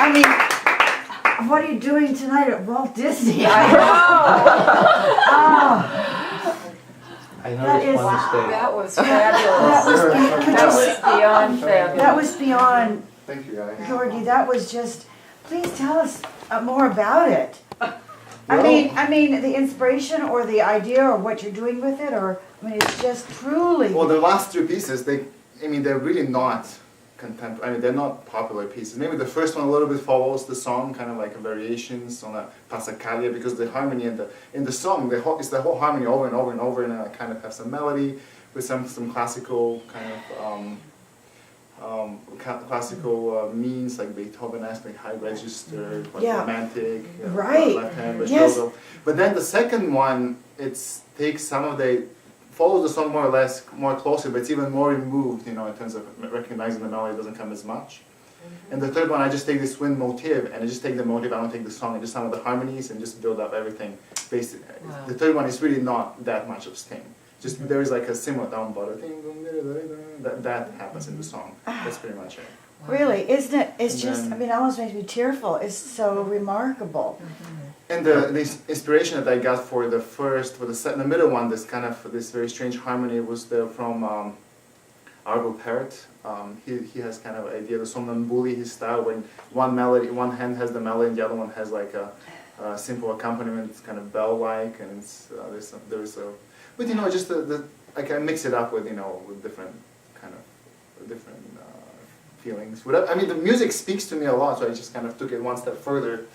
I mean, what are you doing tonight at Walt Disney? I Oh, I know That it's is- fun to stay. That was that fabulous. was, could That you was beyond that fabulous. was beyond, Thank you, guys. Georgie, that was just, please tell us more about it. I Well- mean, the inspiration or the idea or what you're doing with it, or, I mean, it's just truly. Well, the last three pieces, they're really not contemporary. I mean, they're not popular pieces. Maybe the first one a little bit follows the song, kind of like variations on a passacaglia, because the harmony in the song, it's the whole harmony over and over and over, and I kind of have some melody with some classical kind of classical means, like Beethoven-esque, like high register, like Yeah. romantic, right. left hand, Yes. virtuoso. But then the second one, takes some of follows the song more or less more closely, but it's even more removed, in terms of recognizing the melody doesn't come as much. And the third one, I just take this wind motif, and I just take the motif, I don't take the song, I just some of the harmonies, and just build up everything. Basically, Wow. the third one is really not that much of Sting. Just there is like a similar down butter thing, that happens in the song. That's pretty much it. Really, isn't it? It's And just, then- I mean, it almost makes me tearful. It's so remarkable. And the inspiration that I got for the middle one, this very strange harmony was from Arvo Pärt. He has kind of an idea, the somnambuli, his style, when one hand has the melody and the other one has like a simple accompaniment. It's kind of bell-like, and but just I can mix it up with with different feelings. I mean, the music speaks to me a lot, so I just kind of took it one step further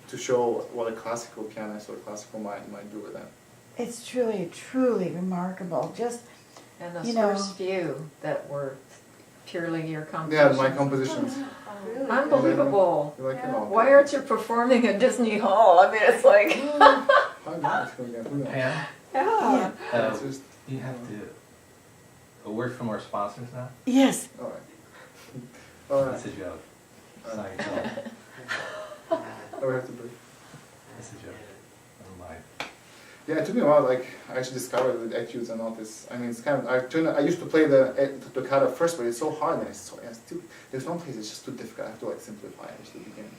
to show what a classical pianist or classical mind might do with that. It's truly, truly remarkable. Just, And the You know. first few that were purely your Yeah, compositions. my compositions. Unbelievable. You like them all? Why aren't you performing at Disney Hall? I mean, it's like, How nice. Who knows? Pam, yeah. It's just, you have a word from our sponsors now? yes. all right. All right. That's a joke. It's not your joke. Oh, we have to break. That's a joke. Never mind. Yeah, it took me a while. Like I actually discovered that etudes are not this. I mean, it's kind of. I used to play the toccata first, but it's so hard, and there's one place it's just too difficult. I have to like simplify it at the beginning.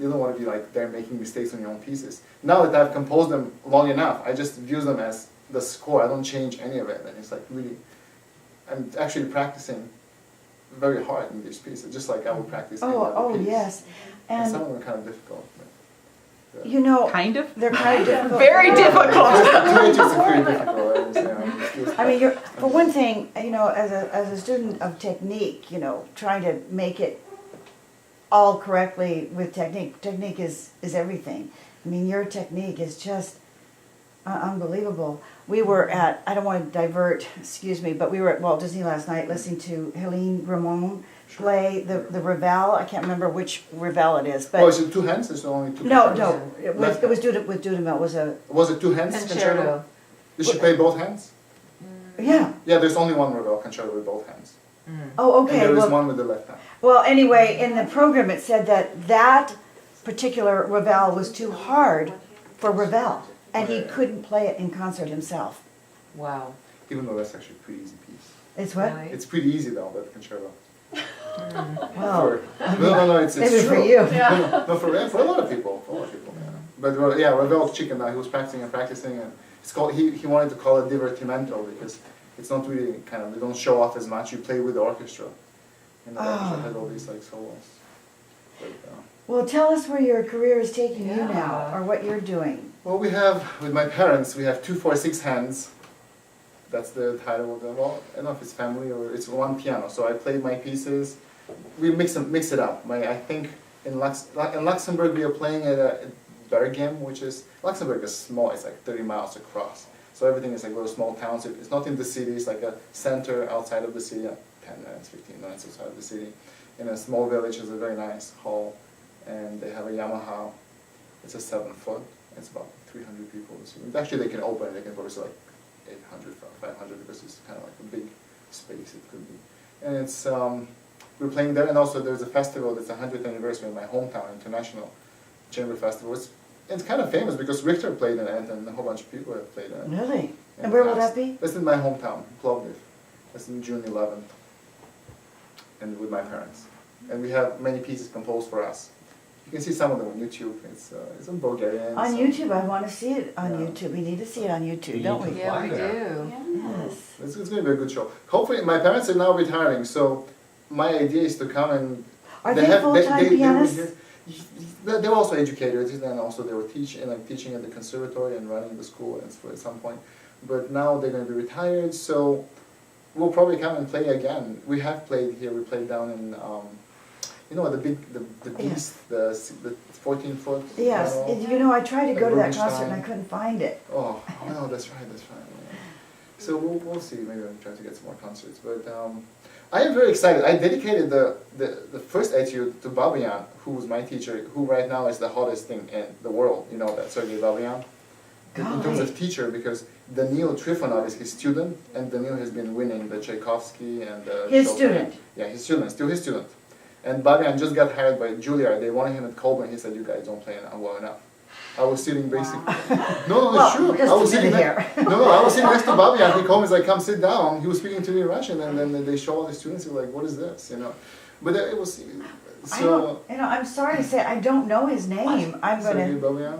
You don't want to be like there making mistakes on your own pieces. Now that I've composed them long enough, I just use them as the score. I don't change any of it, and it's like really. I'm actually practicing very hard in these pieces, just like I would practice. any other Oh, piece. yes. And some And, of them are kind of difficult. But, yeah. you know, Kind of. they're kind of difficult. Very difficult. Teenagers are pretty difficult. I understand. I mean, for one thing, as a student of technique, trying to make it all correctly with technique. Technique is everything. I mean, your technique is just unbelievable. We were at, I don't want to divert, excuse me, but we were at Walt Disney last night listening to Helene Ramon play the Ravel. I can't remember which Ravel it is, but Oh, is it two hands? There's only two. no, hands? no, it was with Dudamel. It was a Was it two hands? Concerto. Did she play both hands? yeah. Yeah, there's only one Ravel concerto with both hands. Oh, And okay. there is Well, one with the left hand. well, anyway, in the program it said that particular Ravel was too hard for Ravel, and he couldn't play it in concert himself. Wow. Even though that's actually a pretty easy piece. It's what? Really? It's pretty easy though, that concerto. Wow. No, it's Maybe true. for you. No, for a lot of people. Yeah. But yeah, Ravel's chicken. He was practicing, and it's called. He wanted to call it divertimento because it's not really they don't show off as much. You play with the orchestra, and the orchestra has all these like solos. But, Well, tell us where your career is taking you now, Yeah. or what you're doing. well, we have with my parents. We have 2, 4, 6 hands. That's the title of the. Well, I don't know if it's family or it's one piano. So I play my pieces. We mix it up. I think in Luxembourg we are playing at Berghem, which is Luxembourg is small. It's like 30 miles across. So everything is like little small towns. It's not in the city. It's like a center outside of the city, 10 minutes, 15 minutes outside of the city, in a small village. It's a very nice hall, and they have a Yamaha. It's a 7-foot. It's about 300 people. So actually, they can open it. They can probably like 800, 500 because it's kind of like a big space. It could be, and it's. We're playing there, and also there's a festival that's 100th anniversary in my hometown, International Chamber Festival. It's kind of famous because Richter played in it, and a whole bunch of people have played in it. Really? in And the where will past. that be? That's in my hometown, Plovdiv. That's in June 11th, and with my parents. and we have many pieces composed for us. You can see some of them on YouTube. It's in Bulgarian. On so- YouTube, I want to see it on Yeah. YouTube. We need to see it on YouTube, You don't need we? to Yeah, we Fly there. do. Yes. It's going to be a good show. Hopefully, my parents are now retiring, so my idea is to come and. Are they full-time were pianists? here- They were also educators, and also they were teaching at the conservatory and running the school at some point. But now they're going to be retired, so we'll probably come and play again. We have played here. We played down in, the Yeah. Beast, the 14-foot. Yes, piano. you know, I tried to go to that Rubinstein. concert and I couldn't find it. Oh, no, that's right. Yeah. So we'll see. Maybe I'll try to get some more concerts. But I am very excited. I dedicated the first etude to Babian, who was my teacher, who right now is the hottest thing in the world. You know that, Sergei Babian. In terms Golly. of teacher, because Danil Trifonov is his student, and Danil has been winning the Tchaikovsky and the His Chopin. student. Yeah, his student, still his student. And Babian just got hired by Juilliard. They wanted him at Colburn. He said, "You guys don't play well enough." I was sitting basically. No, Well, it's true. just I was a sitting minute ne- No, I was sitting next to Babian. He called me, he's like, "Come sit down." He was speaking to me in Russian, and then they show all the students. He was like, "What is this?" You know. But it was I so. don't, I'm sorry to say, I don't know his name. I'm Sergei gonna, Babian.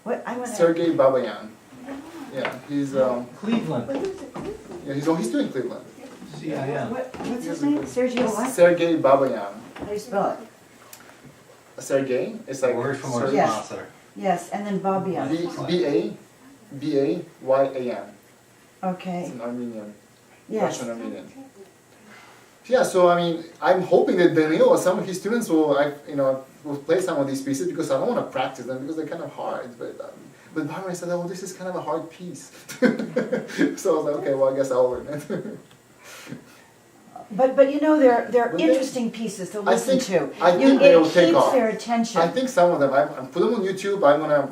what, I'm gonna. Sergei Babian. Yeah, he's Cleveland, he's doing Cleveland. CIM. What's his name? Sergio what? Sergei Babayan. How do you spell it? Sergei, it's like Word from our Yes. sponsor. Yes, and then Babian. B-A-Y-A-N. Okay, It's an Armenian, yes. Russian Armenian. Yeah, so I mean, I'm hoping that Danilo or some of his students will play some of these pieces because I don't want to practice them because they're kind of hard. But Barbara said, "Oh, this is kind of a hard piece." So I was like, "Okay, well, I guess I'll learn it." But you know, they're But they- interesting pieces to listen to. I think they will It take keeps off. their attention. I think some of them, I'm put them on YouTube. I'm gonna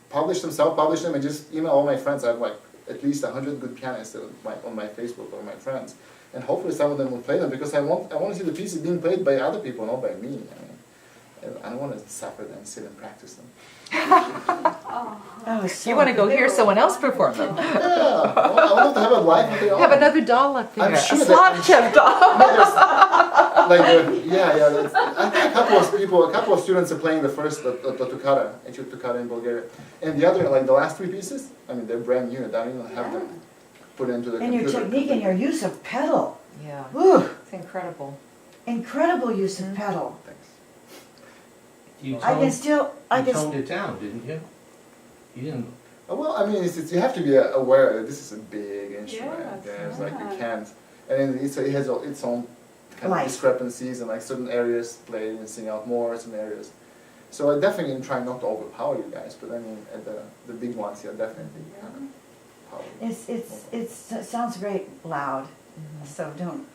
publish them, self-publish them, and just email all my friends. I have like at least 100 good pianists on my Facebook or my friends, and hopefully some of them will play them because I want to see the pieces being played by other people, not by me. I don't want to suffer them, sit and practice them. Oh, so You want to go hear someone else perform them? Yeah, well, I want to have a live with Have another doll up there, I'm a sure that- Slavchev doll. I think a couple of students are playing the first the toccata, etude toccata in Bulgaria, and the other, like the last three pieces, I mean they're brand new. I don't even have them put into the And your computer. technique and your use of pedal. Yeah, Whew, it's incredible. incredible use of pedal. Thanks. You I can still, I you can, toned it down, didn't you? You didn't, Well, I mean, you have to be aware that this is a big instrument. Yes, There's like you yeah. can't, and then it has its own kind Life. of discrepancies, and like certain areas play and sing out more, some areas. So I definitely am trying not to overpower you guys, but I mean, at the big ones, yeah, definitely kind of power. it sounds great loud, so don't,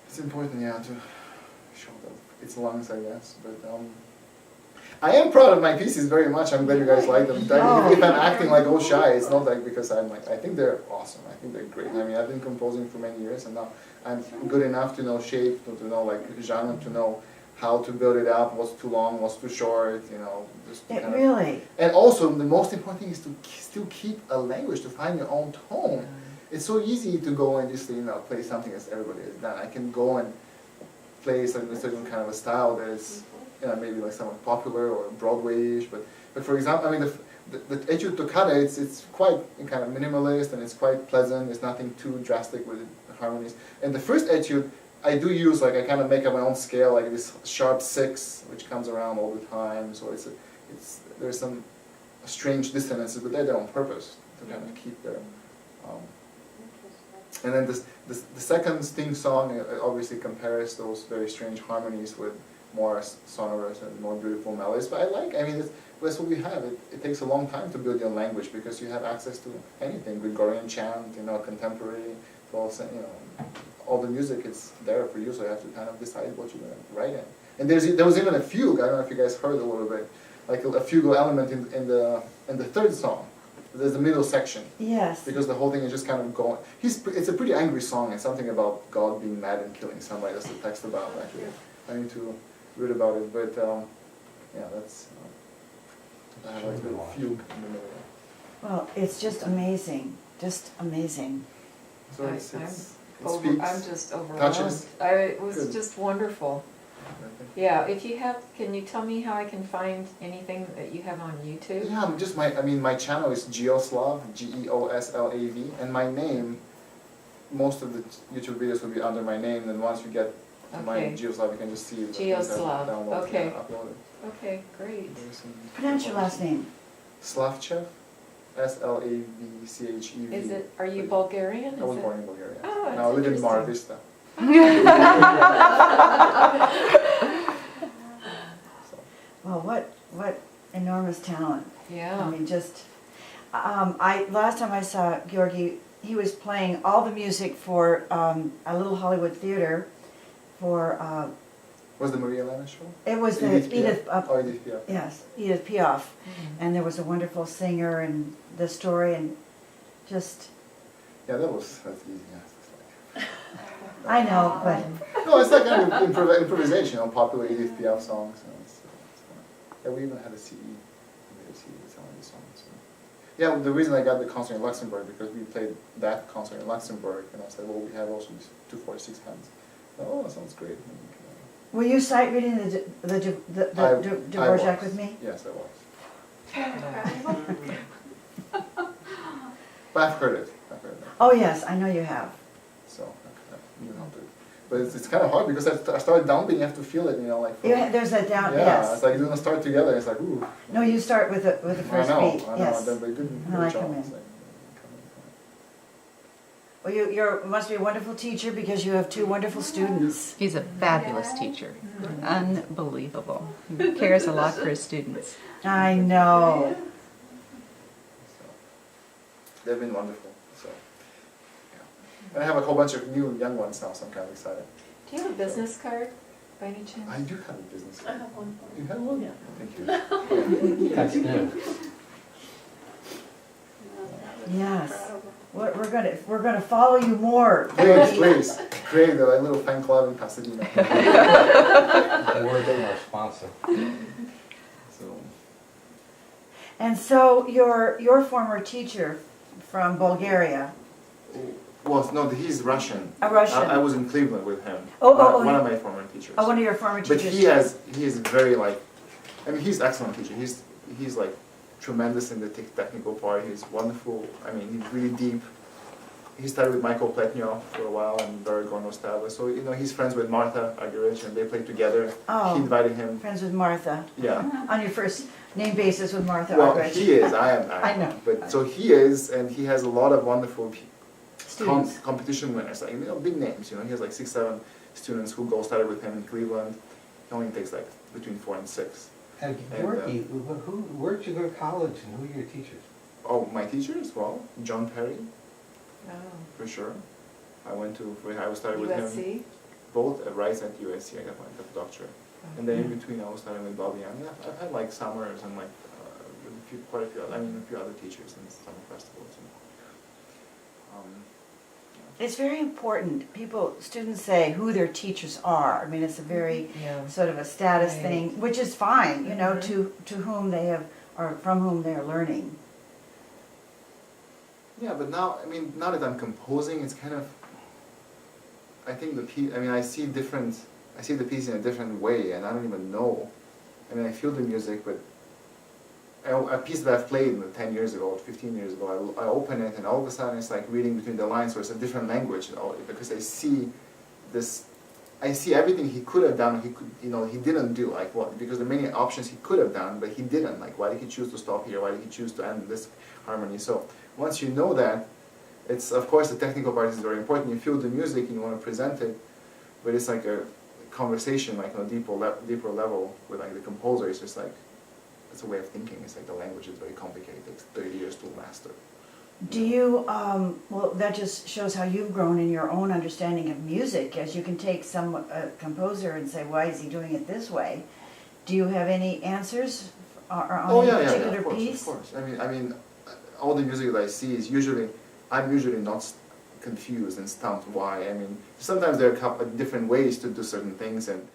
It's important, yeah, to show its lungs, I guess. But I am proud of my pieces very much. I'm glad you guys like them. If I'm acting like shy, it's not like because I'm like. I think they're awesome. I think they're great. I mean, I've been composing for many years, and now I'm good enough to know shape, to know like genre, to know how to build it up. What's too long, what's too short. You know, just it kind of. really, And also, the most important thing is to still keep a language, to find your own tone. It's so easy to go and just play something as everybody has done. I can go and play a certain kind of a style that is maybe like somewhat popular or Broadway-ish. But for example, I mean the etude toccata, it's quite kind of minimalist and it's quite pleasant. There's nothing too drastic with the harmonies. And the first etude, I do use I kind of make up my own scale, like this sharp 6, which comes around all the time. So there's some strange dissonances, but they're there on purpose to kind of keep their. And then the second sting song obviously compares those very strange harmonies with more sonorous and more beautiful melodies. But I mean, that's what we have. It takes a long time to build your language because you have access to anything, Gregorian chant, contemporary, all the music is there for you, so you have to kind of decide what you're going to write in. And there was even a fugue. I don't know if you guys heard a little bit, like a fugal element in the third song. There's the middle section. yes. Because the whole thing is just kind of going. It's a pretty angry song. It's something about God being mad and killing somebody. That's the text about. Actually, I need to read about it. But yeah, that's. I have like a fugue in the middle. Well, it's just amazing, just amazing. So I'm it speaks. I'm just overwhelmed. Touches. It was Good. just wonderful. Yeah, if you have, can you tell me how I can find anything that you have on YouTube? Yeah, my channel is Geoslav, Geoslav, and my name, most of the YouTube videos will be under my name, and once you get to my Okay. Geoslav, you can just see the things I've Geoslav, downloaded, okay. yeah, uploaded. Okay, great. Pronounce your last name. Slavchev, Slavchev. Is it, are you Bulgarian? I was Is it- born in Bulgaria. Oh, that's Now I live in Mar interesting. Vista. So, Well, what enormous talent. I Yeah. mean, just, last time I saw Georgi, he was playing all the music for a little Hollywood theater for, was the Maria Elena show? it was the Edith Piaf. Edith, Oh, Edith Piaf. yes, Edith Piaf. Mhm. And there was a wonderful singer and the story and just, Yeah, that's easy. Yeah. It's like, I know, but no, it's like kind of improvisation on popular Edith Piaf songs. And it's fun. Yeah, we even had a CD. We had a CD with some of these songs. So. Yeah, the reason I got the concert in Luxembourg because we played that concert in Luxembourg, and I said, well, we have also these 246 hands. Oh, that sounds great. were you sight reading the Dvorak with me? Yes, I was. But I've heard it. Oh, yes, I know you have. So, you know, but it's kind of hard because I started downbeating, you have to feel it, you know, like. There's a down, yeah, yes. it's like you don't start together, it's like, ooh. No, you start with the first beat, I know, yes. but it didn't I like job. them in. It's like, Well, you must be a wonderful teacher because you have two wonderful students. He's a fabulous teacher. Unbelievable. He cares a lot for his students. I know. so, they've been wonderful, so, yeah. And I have a whole bunch of new young ones now, so I'm kind of excited. Do you have a business card by any chance? I do have a business. I have one. You have one? Yeah. Thank you. That's new. Yes. We're gonna follow you more. Please, create a little fan club in Pasadena. We're getting our sponsor. So, And so your former teacher from Bulgaria, well, no, he's Russian. a Russian, I was in Cleveland with him. Oh, One of my former teachers. one of your former But teachers. he is very like, I mean, he's excellent teacher. He's like tremendous in the technical part. He's wonderful. I mean, he's really deep. He studied with Michael Pletnyov for a while and Barry Gornostava. So, you know, he's friends with Martha Argerich and they play together. Oh. He invited him. Friends with Martha. Yeah. On your first name basis with Martha Well, Argerich. he is. I am. I know. But so he is, and he has a lot of wonderful Students. competition winners, like, you know, big names. You know, he has like 6, 7 students who gold started with him in Cleveland. He only takes like between 4 and 6. Georgi, where'd you go to college and who are your teachers? Oh, my teachers? Well, John Perry, Oh. for sure. I studied with him USC? both at Rice and USC. I got my doctorate. And then in between, I was studying with Bobby Young. I've had like summers and like quite a few other teachers in summer festivals. It's very important. Students say who their teachers are. I mean, it's a very Yeah. sort of a status Right. thing, which is fine, you know, Mhm. to whom they have, or from whom they're learning. Yeah, but now, I mean, now that I'm composing, it's kind of, I think I see the piece in a different way, and I don't even know. I mean, I feel the music, but a piece that I've played 10 years ago, 15 years ago, I open it, and all of a sudden it's like reading between the lines, so it's a different language, you know, because I see everything he could have done, he didn't do, like what, because there are many options he could have done, but he didn't, like why did he choose to stop here, why did he choose to end this harmony, so once you know that, it's, of course the technical part is very important, you feel the music and you want to present it, but it's like a conversation, like on a deeper level with like the composer, it's just like, it's a way of thinking, it's like the language is very complicated, it takes 30 years to master. Do you, well, that just shows how you've grown in your own understanding of music, as you can take some composer and say, why is he doing it this way? Do you have any answers on a particular of course, piece? Of course, I mean, all the music that I see is I'm usually not confused and stumped why. I mean, sometimes there are different ways to do certain things, and